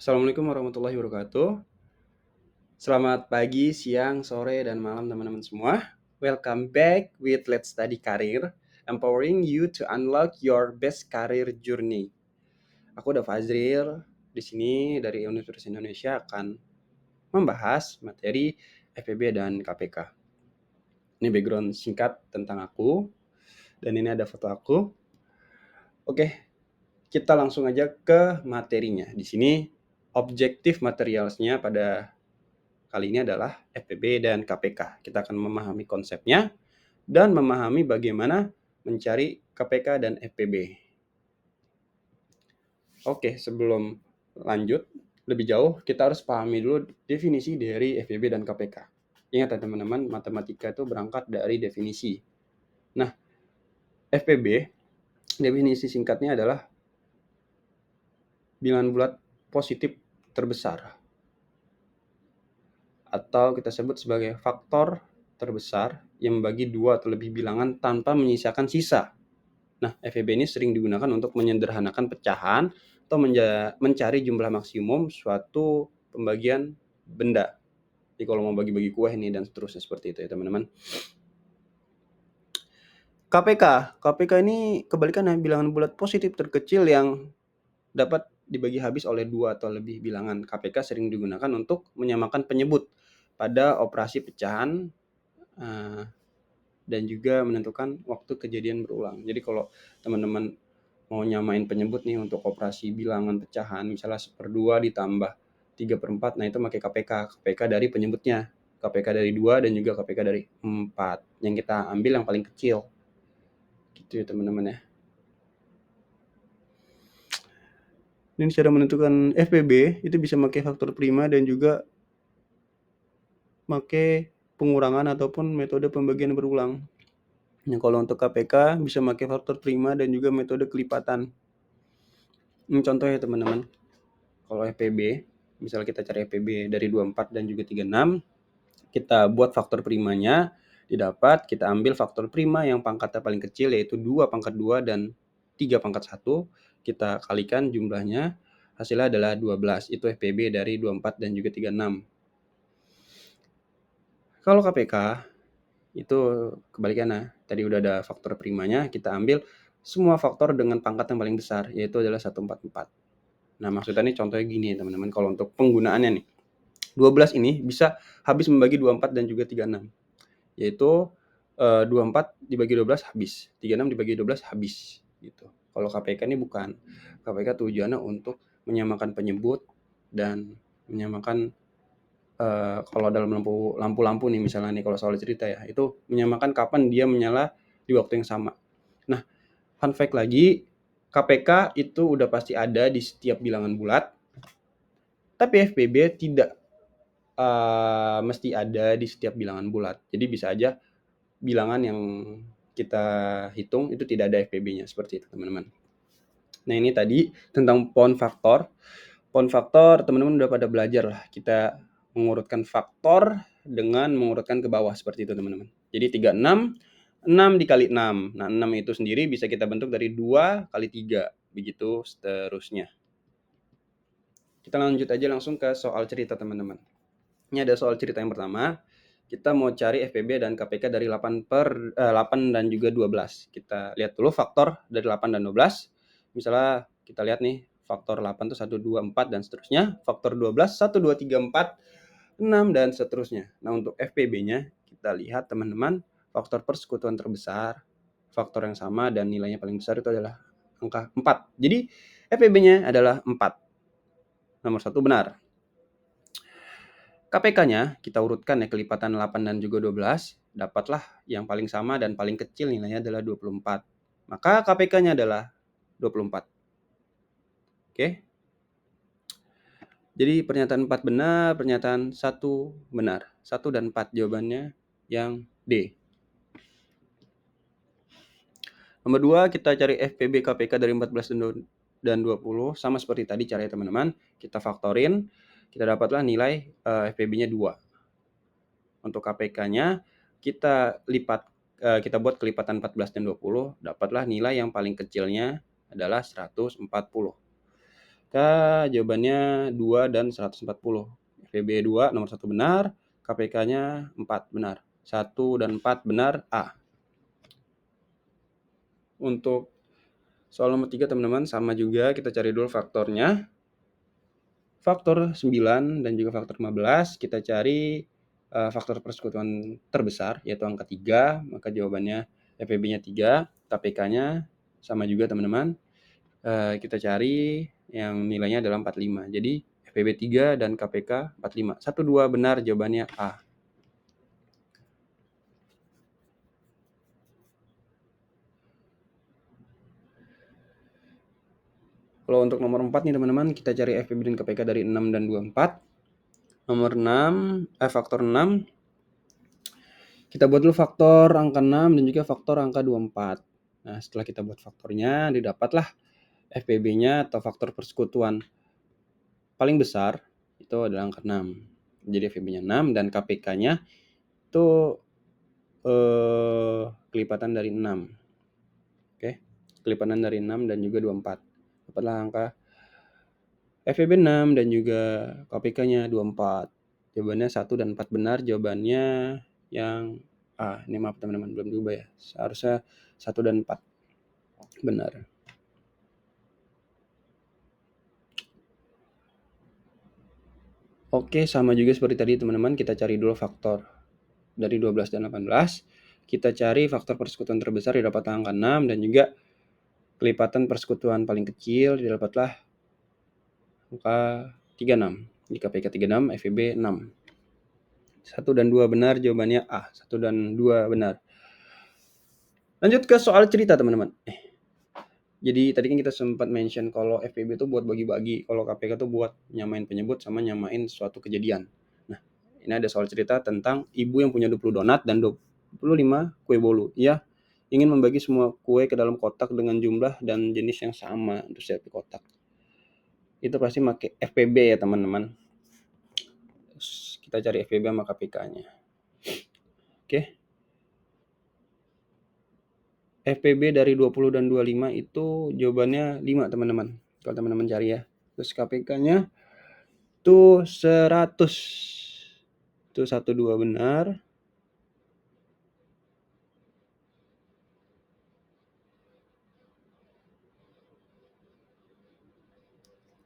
Assalamualaikum warahmatullahi wabarakatuh. Selamat pagi, siang, sore, dan malam teman-teman semua. Welcome back with Let's Study Career, empowering you to unlock your best career journey. Aku udah Fazril di sini dari Universitas Indonesia akan membahas materi FEB dan KPK. Ini background singkat tentang aku dan ini ada foto aku. Oke, kita langsung aja ke materinya. Di sini objektif materialsnya pada kali ini adalah FEB dan KPK. Kita akan memahami konsepnya dan memahami bagaimana mencari KPK dan FEB. Oke, sebelum lanjut lebih jauh, kita harus pahami dulu definisi dari FEB dan KPK. Ingat ya teman-teman, matematika itu berangkat dari definisi. Nah, FEB, definisi singkatnya adalah bilangan bulat positif terbesar. Atau kita sebut sebagai faktor terbesar yang membagi dua atau lebih bilangan tanpa menyisakan sisa. Nah, FEB ini sering digunakan untuk menyederhanakan pecahan atau mencari jumlah maksimum suatu pembagian benda. Jadi kalau mau bagi-bagi kue ini dan seterusnya seperti itu ya teman-teman. KPK ini kebalikannya bilangan bulat positif terkecil yang dapat dibagi habis oleh dua atau lebih bilangan. KPK sering digunakan untuk menyamakan penyebut pada operasi pecahan dan juga menentukan waktu kejadian berulang. Jadi kalau teman-teman mau nyamain penyebut nih untuk operasi bilangan pecahan, misalnya 1/2 ditambah 3/4, nah itu pakai KPK. KPK dari penyebutnya, KPK dari 2 dan juga KPK dari 4. Yang kita ambil yang paling kecil. Gitu ya teman-teman ya. Dan cara menentukan FPB itu bisa pakai faktor prima dan juga pakai pengurangan ataupun metode pembagian berulang. Nah, kalau untuk KPK bisa pakai faktor prima dan juga metode kelipatan. Ini contoh ya teman-teman. Kalau FPB, misalnya kita cari FPB dari 24 dan juga 36, kita buat faktor primanya, didapat, kita ambil faktor prima yang pangkatnya paling kecil yaitu 2 pangkat 2 dan 3 pangkat 1, kita kalikan jumlahnya, hasilnya adalah 12. Itu FPB dari 24 dan juga 36. Kalau KPK itu kebalikannya. Tadi udah ada faktor primanya, kita ambil semua faktor dengan pangkat yang paling besar, yaitu adalah 144. Nah, maksudnya nih contohnya gini ya teman-teman, kalau untuk penggunaannya nih. 12 ini bisa habis membagi 24 dan juga 36. Yaitu 24 dibagi 12 habis, 36 dibagi 12 habis gitu. Kalau KPK ini bukan. KPK tujuannya untuk menyamakan penyebut dan menyamakan kalau dalam lampu nih misalnya nih kalau soal cerita ya, itu menyamakan kapan dia menyala di waktu yang sama. Nah, fun fact lagi, KPK itu udah pasti ada di setiap bilangan bulat, tapi FPB tidak mesti ada di setiap bilangan bulat. Jadi bisa aja bilangan yang kita hitung itu tidak ada FPB-nya, seperti itu teman-teman. Nah, ini tadi tentang pound faktor. Pound faktor teman-teman udah pada belajar lah. Kita mengurutkan faktor dengan mengurutkan ke bawah seperti itu teman-teman. Jadi 36, 6 dikali 6. Nah, 6 itu sendiri bisa kita bentuk dari 2 kali 3. Begitu seterusnya. Kita lanjut aja langsung ke soal cerita teman-teman. Ini ada soal cerita yang pertama. Kita mau cari FPB dan KPK dari 8 dan juga 12. Kita lihat dulu faktor dari 8 dan 12. Misalnya kita lihat nih, faktor 8 itu 1, 2, 4 dan seterusnya. Faktor 12, 1, 2, 3, 4, 6 dan seterusnya. Nah, untuk FPB-nya kita lihat teman-teman, faktor persekutuan terbesar, faktor yang sama dan nilainya paling besar itu adalah angka 4. Jadi FPB-nya adalah 4. Nomor 1 benar. KPK-nya kita urutkan ya kelipatan 8 dan juga 12, dapatlah yang paling sama dan paling kecil nilainya adalah 24. Maka KPK-nya adalah 24. Oke. Jadi pernyataan 4 benar, pernyataan 1 benar. 1 dan 4 jawabannya yang D. Nomor 2 kita cari FPB KPK dari 14 dan 20, sama seperti tadi caranya teman-teman. Kita faktorin, kita dapatlah nilai FPB-nya 2. Untuk KPK-nya kita buat kelipatan 14 dan 20, dapatlah nilai yang paling kecilnya adalah 140. Maka jawabannya 2 dan 140. FPB 2 nomor 1 benar, KPK-nya 4 benar. 1 dan 4 benar A. Untuk soal nomor 3 teman-teman sama juga, kita cari dulu faktornya. Faktor 9 dan juga faktor 15, kita cari faktor persekutuan terbesar, yaitu angka 3, maka jawabannya FPB-nya 3, KPK-nya sama juga teman-teman. Kita cari yang nilainya adalah 45. Jadi FPB 3 dan KPK 45. 1, 2 benar, jawabannya A. Kalau untuk nomor 4 nih teman-teman, kita cari FPB dan KPK dari 6 dan 24. Nomor 6, faktor 6. Kita buat dulu faktor angka 6 dan juga faktor angka 24. Nah, setelah kita buat faktornya, didapatlah FPB-nya atau faktor persekutuan paling besar itu adalah angka 6. Jadi FPB-nya 6 dan KPK-nya itu kelipatan dari 6. Oke, kelipatan dari 6 dan juga 24. Dapatlah angka FPB 6 dan juga KPK-nya 24. Jawabannya 1 dan 4 benar, jawabannya yang ini maaf teman-teman, belum diubah ya. Seharusnya 1 dan 4 benar. Oke, sama juga seperti tadi teman-teman, kita cari dulu faktor dari 12 dan 18. Kita cari faktor persekutuan terbesar, didapat angka 6 dan juga kelipatan persekutuan paling kecil, didapatlah angka 36. Di KPK 36, FEB 6. 1 dan 2 benar, jawabannya A. 1 dan 2 benar. Lanjut ke soal cerita teman-teman. Jadi tadi kan kita sempat mention kalau FPB itu buat bagi-bagi, kalau KPK itu buat nyamain penyebut sama nyamain suatu kejadian. Nah, ini ada soal cerita tentang ibu yang punya 20 donat dan 25 kue bolu. Ia ingin membagi semua kue ke dalam kotak dengan jumlah dan jenis yang sama untuk setiap kotak. Itu pasti pakai FPB ya teman-teman. Terus kita cari FPB sama KPK-nya. Oke. FPB dari 20 dan 25 itu jawabannya 5 teman-teman. Kalau teman-teman cari ya. Terus KPK-nya itu 100. Itu 1, 2 benar.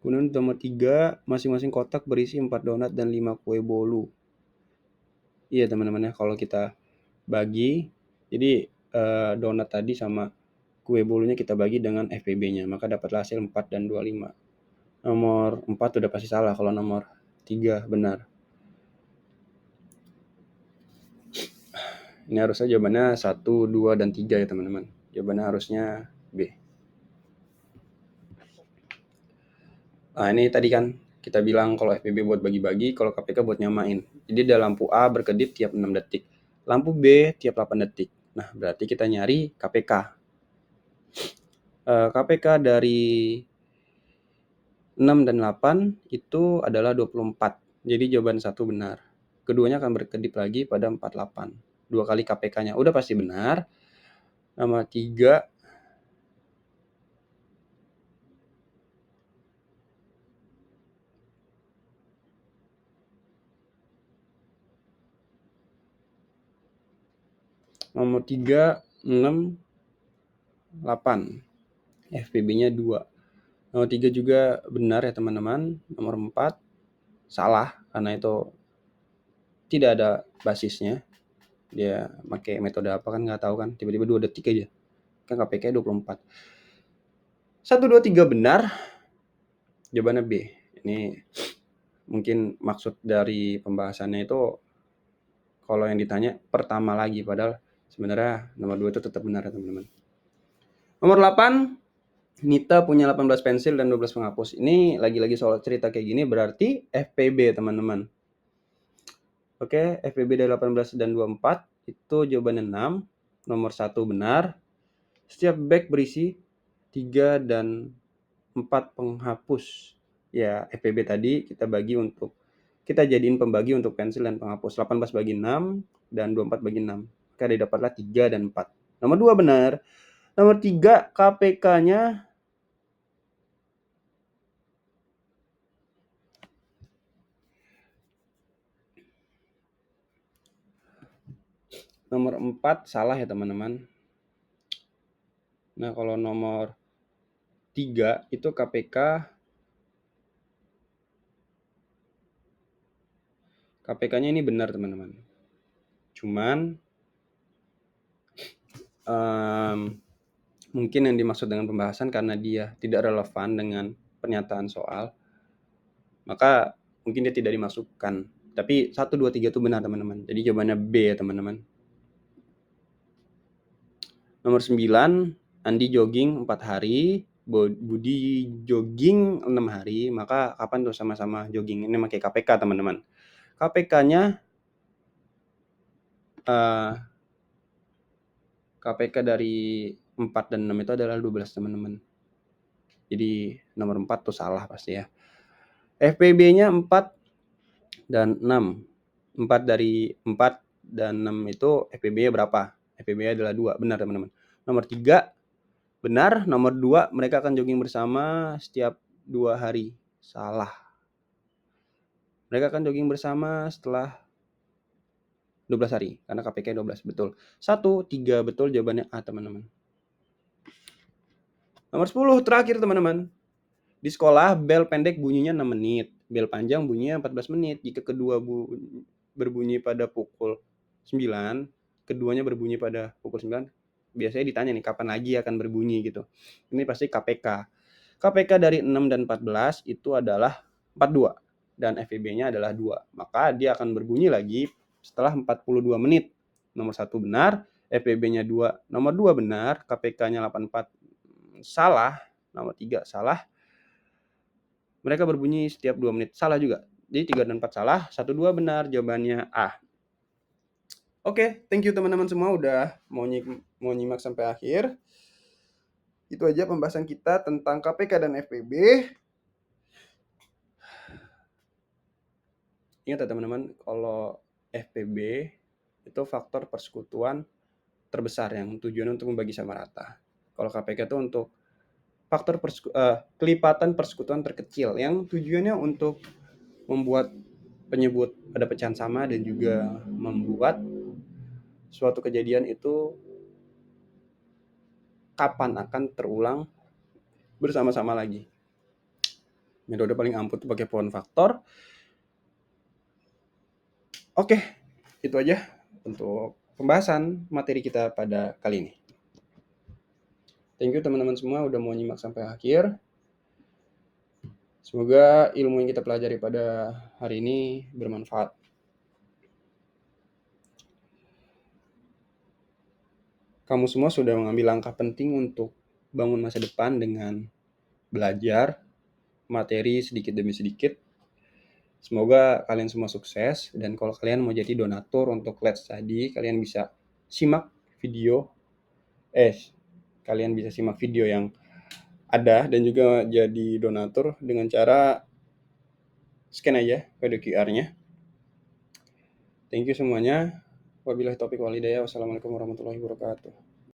Kemudian nomor 3, masing-masing kotak berisi 4 donat dan 5 kue bolu. Iya teman-teman ya, kalau kita bagi, jadi donat tadi sama kue bolunya kita bagi dengan FPB-nya, maka dapatlah hasil 4 dan 25. Nomor 4 udah pasti salah, kalau nomor 3 benar. Ini harusnya jawabannya 1, 2, dan 3 ya teman-teman. Jawabannya harusnya B. Nah ini tadi kan kita bilang kalau FPB buat bagi-bagi, kalau KPK buat nyamain. Jadi ada lampu A berkedip tiap 6 detik. Lampu B tiap 8 detik. Nah berarti kita nyari KPK. KPK dari 6 dan 8 itu adalah 24. Jadi jawaban 1 benar. Keduanya akan berkedip lagi pada 48. 2 kali KPK-nya. Udah pasti benar. Nomor 3. Nomor 3, 6, 8. FPB-nya 2. Nomor 3 juga benar ya teman-teman. Nomor 4 salah karena itu tidak ada basisnya. Dia pakai metode apa kan nggak tahu kan. Tiba-tiba 2 detik aja. Kan KPK 24. 1, 2, 3 benar. Jawabannya B. Ini mungkin maksud dari pembahasannya itu kalau yang ditanya pertama lagi, padahal sebenarnya nomor 2 itu tetap benar ya teman-teman. Nomor 8, Nita punya 18 pensil dan 12 penghapus. Ini lagi-lagi soal cerita kayak gini berarti FPB teman-teman. Oke, FPB dari 18 dan 24 itu jawabannya 6. Nomor 1 benar. Setiap bag berisi 3 dan 4 penghapus. Ya, FPB tadi kita jadiin pembagi untuk pensil dan penghapus. 18 bagi 6 dan 24 bagi 6. Maka didapatlah 3 dan 4. Nomor 2 benar. Nomor 3 KPK-nya Nomor 4 salah ya teman-teman. Nah, kalau nomor 3 itu KPK-nya ini benar teman-teman. Cuman mungkin yang dimaksud dengan pembahasan karena dia tidak relevan dengan pernyataan soal, maka mungkin dia tidak dimasukkan. Tapi 1, 2, 3 itu benar teman-teman. Jadi jawabannya B ya teman-teman. Nomor 9, Andi jogging 4 hari, Budi jogging 6 hari, maka kapan tuh sama-sama jogging? Ini pakai KPK teman-teman. KPK-nya KPK dari 4 dan 6 itu adalah 12 teman-teman. Jadi nomor 4 tuh salah pasti ya. FPB-nya 4 dan 6. 4 dari 4 dan 6 itu FPB-nya berapa? FPB-nya adalah 2. Benar teman-teman. Nomor 3 benar. Nomor 2 mereka akan jogging bersama setiap 2 hari. Salah. Mereka akan jogging bersama setelah 12 hari. Karena KPK 12. Betul. 1, 3 betul, jawabannya A teman-teman. Nomor 10 terakhir teman-teman. Di sekolah bel pendek bunyinya 6 menit. Bel panjang bunyinya 14 menit. Jika kedua berbunyi pada pukul 9, keduanya berbunyi pada pukul 9, biasanya ditanya nih kapan lagi akan berbunyi gitu. Ini pasti KPK. KPK dari 6 dan 14 itu adalah 42 dan FEB-nya adalah 2. Maka dia akan berbunyi lagi setelah 42 menit. Nomor 1 benar, FEB-nya 2. Nomor 2 benar, KPK-nya 84 salah, nomor 3 salah. Mereka berbunyi setiap 2 menit. Salah juga. Jadi 3 dan 4 salah, 1, 2 benar, jawabannya A. Oke, thank you teman-teman semua udah mau nyimak sampai akhir. Itu aja pembahasan kita tentang KPK dan FPB. Ingat ya teman-teman, kalau FPB itu faktor persekutuan terbesar yang tujuannya untuk membagi sama rata. Kalau KPK itu untuk faktor kelipatan persekutuan terkecil yang tujuannya untuk membuat penyebut ada pecahan sama dan juga membuat suatu kejadian itu kapan akan terulang bersama-sama lagi. Metode paling ampuh itu pakai pohon faktor. Oke, itu aja untuk pembahasan materi kita pada kali ini. Thank you teman-teman semua udah mau nyimak sampai akhir. Semoga ilmu yang kita pelajari pada hari ini bermanfaat. Kamu semua sudah mengambil langkah penting untuk bangun masa depan dengan belajar materi sedikit demi sedikit. Semoga kalian semua sukses, dan kalau kalian mau jadi donatur untuk Let's Study, kalian bisa simak video yang ada dan juga jadi donatur dengan cara scan aja kode QR-nya. Thank you semuanya. Wabillahi taufiq wal hidayah. Wassalamualaikum warahmatullahi wabarakatuh.